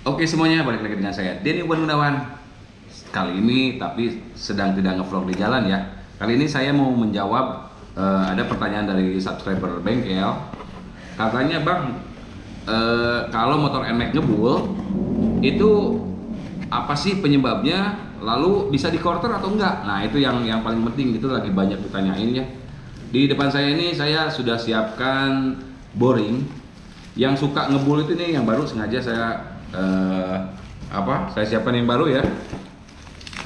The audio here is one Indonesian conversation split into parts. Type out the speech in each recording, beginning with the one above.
Oke semuanya, balik lagi dengan saya Denny Gunawan. Kali ini tapi sedang tidak ngevlog di jalan ya. Kali ini saya mau menjawab ada pertanyaan dari subscriber bengkel. Katanya bang, kalau motor NMAX ngebul itu apa sih penyebabnya? Lalu bisa di quarter atau enggak? Nah itu yang paling penting, itu lagi banyak ditanyain ya. Di depan saya ini saya sudah siapkan boring. Yang suka ngebul itu nih yang baru, sengaja saya saya siapkan yang baru ya.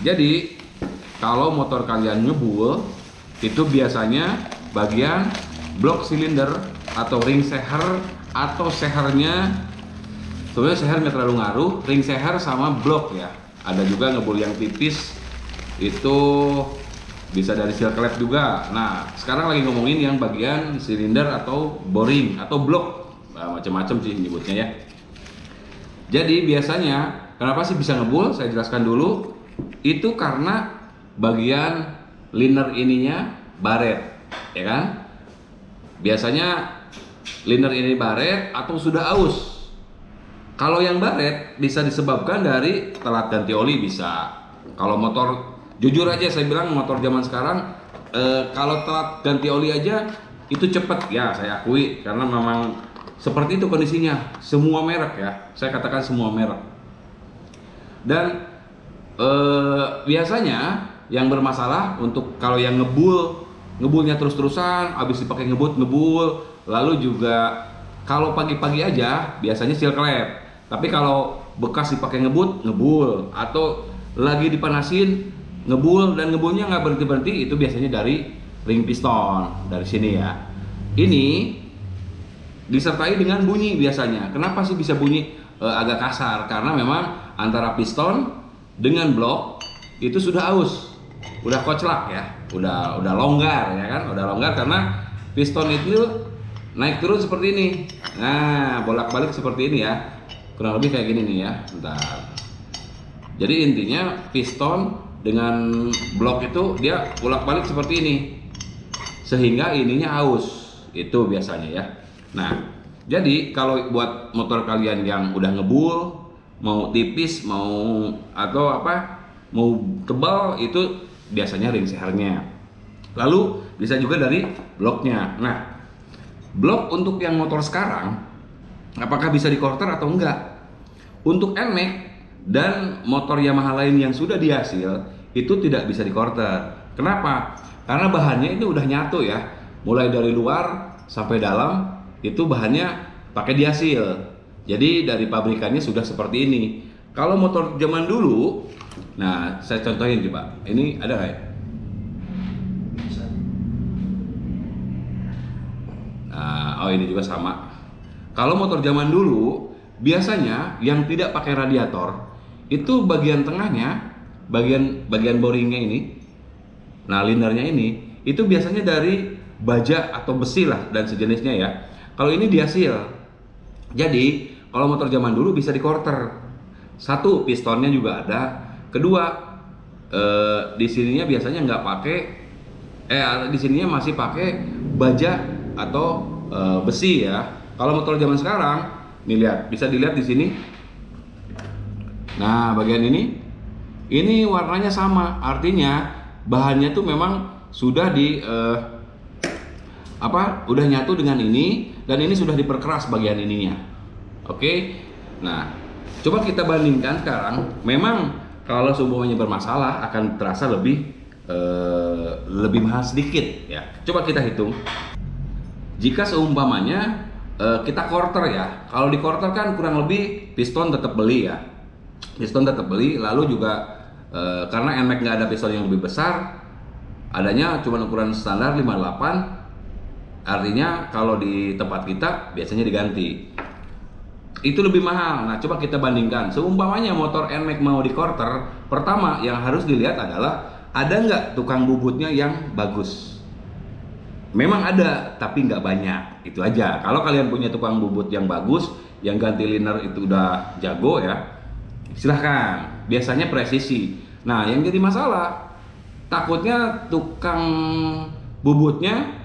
Jadi kalau motor kalian ngebul itu biasanya bagian blok silinder atau ring seher, atau sehernya sebenarnya seher nggak terlalu ngaruh, ring seher sama blok ya. Ada juga ngebul yang tipis, itu bisa dari seal klep juga. Nah sekarang lagi ngomongin yang bagian silinder atau boring atau blok, macam-macam sih nyebutnya ya. Jadi biasanya kenapa sih bisa ngebul? Saya jelaskan dulu. Itu karena bagian liner ininya baret, ya kan? Biasanya liner ini baret atau sudah aus. Kalau yang baret bisa disebabkan dari telat ganti oli, bisa. Kalau motor, jujur aja saya bilang motor zaman sekarang kalau telat ganti oli aja itu cepet ya, saya akui, karena memang seperti itu kondisinya. Semua merek ya, saya katakan semua merek. Dan biasanya yang bermasalah untuk kalau yang ngebulnya terus-terusan, habis dipakai ngebul, lalu juga kalau pagi-pagi aja biasanya seal klep. Tapi kalau bekas dipakai ngebul atau lagi dipanasin ngebul dan ngebulnya nggak berhenti-berhenti, itu biasanya dari ring piston dari sini ya. Ini disertai dengan bunyi biasanya. Kenapa sih bisa bunyi agak kasar? Karena memang antara piston dengan blok itu sudah aus, udah koclak ya, udah longgar ya kan, udah longgar karena piston itu naik turun seperti ini. Nah bolak-balik seperti ini ya, kurang lebih kayak gini nih ya. Bentar. Jadi intinya piston dengan blok itu dia bolak-balik seperti ini, sehingga ininya aus, itu biasanya ya. Nah, jadi kalau buat motor kalian yang udah ngebul, mau tipis, mau atau apa, mau tebal, itu biasanya ring sehernya. Lalu bisa juga dari bloknya. Nah, blok untuk yang motor sekarang, apakah bisa di quarter atau enggak? Untuk NMAX dan motor Yamaha lain yang sudah dihasil, itu tidak bisa di quarter. Kenapa? Karena bahannya itu udah nyatu ya, mulai dari luar sampai dalam itu bahannya pakai dihasil. Jadi dari pabrikannya sudah seperti ini. Kalau motor zaman dulu, nah saya contohin coba. Ini ada nggak ya? Nah, oh ini juga sama. Kalau motor zaman dulu, biasanya yang tidak pakai radiator itu bagian tengahnya, bagian boringnya ini, nah linernya ini, itu biasanya dari baja atau besi lah dan sejenisnya ya. Kalau ini dihasil. Jadi kalau motor zaman dulu bisa di quarter. Satu, pistonnya juga ada. Kedua, di sininya biasanya nggak pakai, di sininya masih pakai baja atau besi ya. Kalau motor zaman sekarang, nih lihat, bisa dilihat di sini. Nah bagian ini warnanya sama, artinya bahannya tuh memang sudah udah nyatu dengan ini, dan ini sudah diperkeras bagian ininya. Oke, nah coba kita bandingkan sekarang. Memang kalau seumpamanya bermasalah akan terasa lebih mahal sedikit ya. Coba kita hitung. Jika seumpamanya kita quarter ya, kalau di quarter kan kurang lebih piston tetap beli ya, piston tetap beli. Lalu juga karena NMAX nggak ada piston yang lebih besar, adanya cuma ukuran standar 58. Artinya kalau di tempat kita biasanya diganti, itu lebih mahal. Nah coba kita bandingkan, seumpamanya motor NMAX mau di quarter, pertama yang harus dilihat adalah ada nggak tukang bubutnya yang bagus. Memang ada, tapi nggak banyak, itu aja. Kalau kalian punya tukang bubut yang bagus, yang ganti liner itu udah jago ya, silahkan. Biasanya presisi. Nah yang jadi masalah, takutnya tukang bubutnya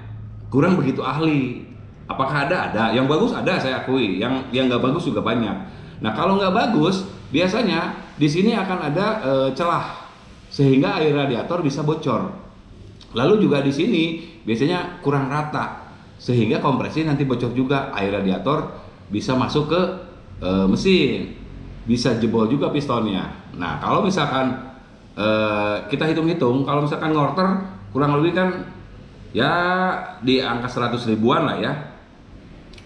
kurang begitu ahli. Apakah ada? Ada. Yang bagus ada, saya akui. Yang nggak bagus juga banyak. Nah kalau nggak bagus, biasanya di sini akan ada celah sehingga air radiator bisa bocor. Lalu juga di sini biasanya kurang rata sehingga kompresi nanti bocor juga, air radiator bisa masuk ke mesin, bisa jebol juga pistonnya. Nah kalau misalkan kita hitung-hitung, kalau misalkan ngorter kurang lebih kan ya di angka 100 ribuan lah ya.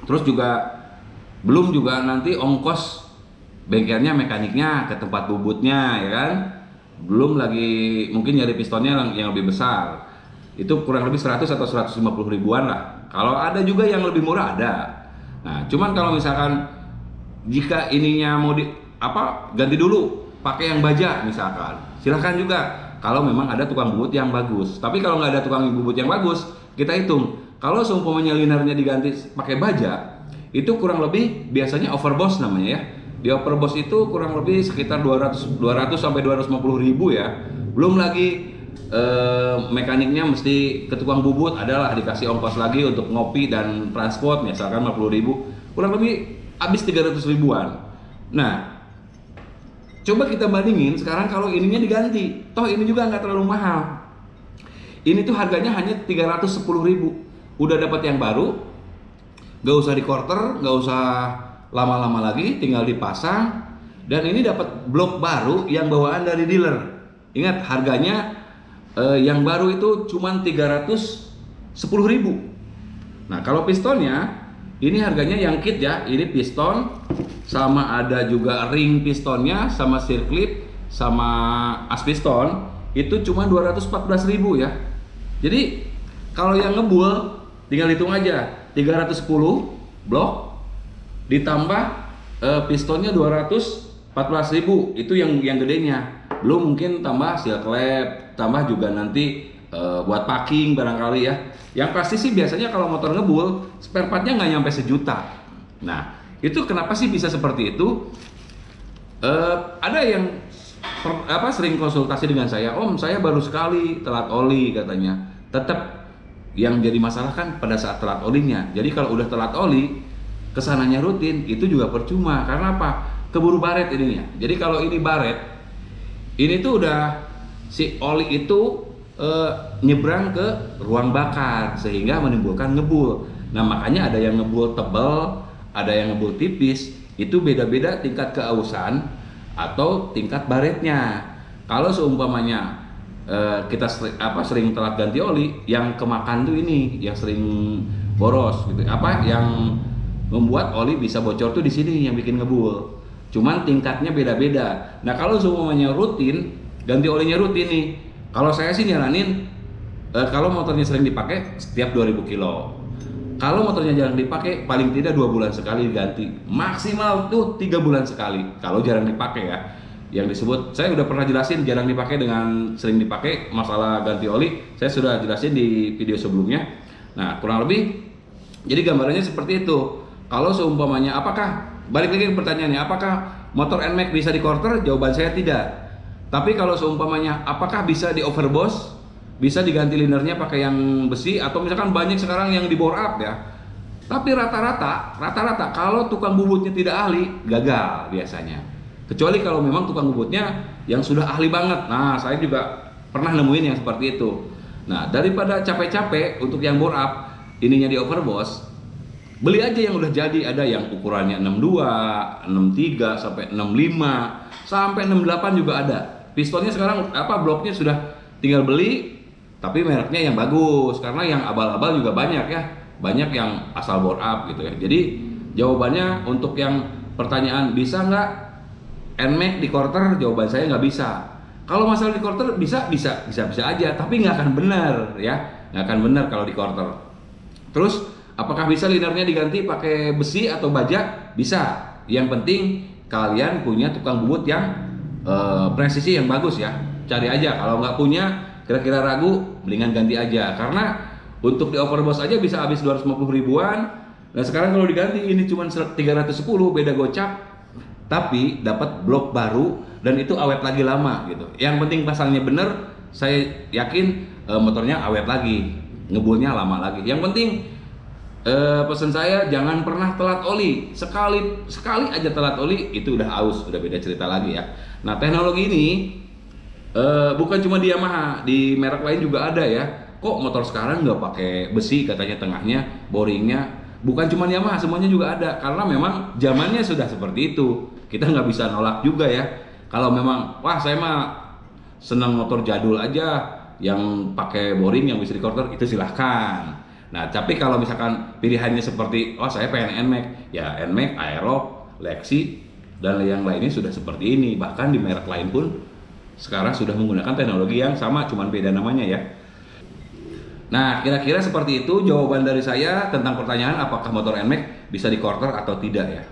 Terus juga belum juga nanti ongkos bengkelnya, mekaniknya ke tempat bubutnya ya kan. Belum lagi mungkin nyari pistonnya yang lebih besar. Itu kurang lebih 100 atau 150 ribuan lah. Kalau ada juga yang lebih murah ada. Nah, cuman kalau misalkan jika ininya mau ganti dulu pakai yang baja misalkan, silahkan juga kalau memang ada tukang bubut yang bagus. Tapi kalau nggak ada tukang bubut yang bagus, kita hitung kalau seumpamanya linernya diganti pakai baja, itu kurang lebih biasanya overboss namanya ya. Di overboss itu kurang lebih sekitar 200 sampai 250 ribu ya. Belum lagi mekaniknya mesti ke tukang bubut, adalah dikasih ongkos lagi untuk ngopi dan transport misalkan 50 ribu, kurang lebih habis 300 ribuan. Nah coba kita bandingin sekarang kalau ininya diganti, toh ini juga nggak terlalu mahal. Ini tuh harganya hanya 310 ribu, udah dapat yang baru, nggak usah di quarter, nggak usah lama-lama lagi, tinggal dipasang, dan ini dapat blok baru yang bawaan dari dealer. Ingat harganya yang baru itu cuma 310 ribu. Nah kalau pistonnya ini harganya yang kit ya, ini piston sama ada juga ring pistonnya sama sirklip sama as piston itu cuma 214 ribu ya. Jadi kalau yang ngebul tinggal hitung aja 310 blok ditambah pistonnya 214 ribu, itu yang gedenya. Belum mungkin tambah seal klep, tambah juga nanti buat packing barangkali ya. Yang pasti sih biasanya kalau motor ngebul spare partnya nggak nyampe sejuta. Nah itu kenapa sih bisa seperti itu? Ada yang sering konsultasi dengan saya, Om saya baru sekali telat oli katanya. Tetap yang jadi masalah kan pada saat telat olinya. Jadi kalau udah telat oli, kesananya rutin itu juga percuma. Karena apa? Keburu baret ininya. Jadi kalau ini baret, ini tuh udah si oli itu nyebrang ke ruang bakar sehingga menimbulkan ngebul. Nah makanya ada yang ngebul tebal, ada yang ngebul tipis, itu beda-beda tingkat keausan atau tingkat baretnya. Kalau seumpamanya kita sering telat ganti oli, yang kemakan tuh ini, yang sering boros gitu. Yang membuat oli bisa bocor tuh di sini yang bikin ngebul. Cuman tingkatnya beda-beda. Nah kalau seumpamanya rutin, ganti olinya rutin nih. Kalau saya sih nyaranin kalau motornya sering dipakai setiap 2000 kilo. Kalau motornya jarang dipakai, paling tidak 2 bulan sekali diganti. Maksimal tuh 3 bulan sekali. Kalau jarang dipakai ya. Yang disebut, saya udah pernah jelasin jarang dipakai dengan sering dipakai, masalah ganti oli. Saya sudah jelasin di video sebelumnya. Nah kurang lebih, jadi gambarannya seperti itu. Kalau seumpamanya, balik lagi ke pertanyaannya, apakah motor NMAX bisa di quarter? Jawaban saya tidak. Tapi kalau seumpamanya, apakah bisa di overboss? Bisa diganti linernya pakai yang besi, atau misalkan banyak sekarang yang di bore up ya. Tapi rata-rata kalau tukang bubutnya tidak ahli, gagal biasanya. Kecuali kalau memang tukang bubutnya yang sudah ahli banget. Nah, saya juga pernah nemuin yang seperti itu. Nah, daripada capek-capek untuk yang bore up, ininya di overboss, beli aja yang udah jadi. Ada yang ukurannya 62, 63 sampai 65, sampai 68 juga ada. Pistonnya sekarang bloknya sudah tinggal beli, tapi mereknya yang bagus, karena yang abal-abal juga banyak ya, banyak yang asal bore up gitu ya. Jadi jawabannya untuk yang pertanyaan bisa nggak NMAX di quarter, jawaban saya nggak bisa. Kalau masalah di quarter bisa aja, tapi nggak akan benar ya, nggak akan benar kalau di quarter. Terus apakah bisa linernya diganti pakai besi atau baja? Bisa. Yang penting kalian punya tukang bubut yang presisi yang bagus ya. Cari aja. Kalau nggak punya, kira-kira ragu, mendingan ganti aja. Karena untuk di overboss aja bisa habis 250 ribuan. Nah sekarang kalau diganti ini cuma 310, beda gocap, tapi dapat blok baru dan itu awet lagi lama gitu. Yang penting pasangnya bener, saya yakin motornya awet lagi, ngebulnya lama lagi. Yang penting Pesan saya jangan pernah telat oli. Sekali sekali aja telat oli itu udah aus, udah beda cerita lagi ya. Nah, teknologi ini bukan cuma di Yamaha, di merek lain juga ada ya. Kok motor sekarang nggak pakai besi katanya tengahnya, boringnya. Bukan cuma Yamaha, semuanya juga ada. Karena memang zamannya sudah seperti itu. Kita nggak bisa nolak juga ya. Kalau memang, wah saya mah senang motor jadul aja, yang pakai boring, yang bisa dikorter, itu silahkan. Nah, tapi kalau misalkan pilihannya seperti, oh saya pengen NMAX, ya NMAX, Aerox, Lexi, dan yang lainnya sudah seperti ini. Bahkan di merek lain pun sekarang sudah menggunakan teknologi yang sama, cuman beda namanya ya. Nah, kira-kira seperti itu jawaban dari saya tentang pertanyaan apakah motor NMAX bisa di quarter atau tidak ya.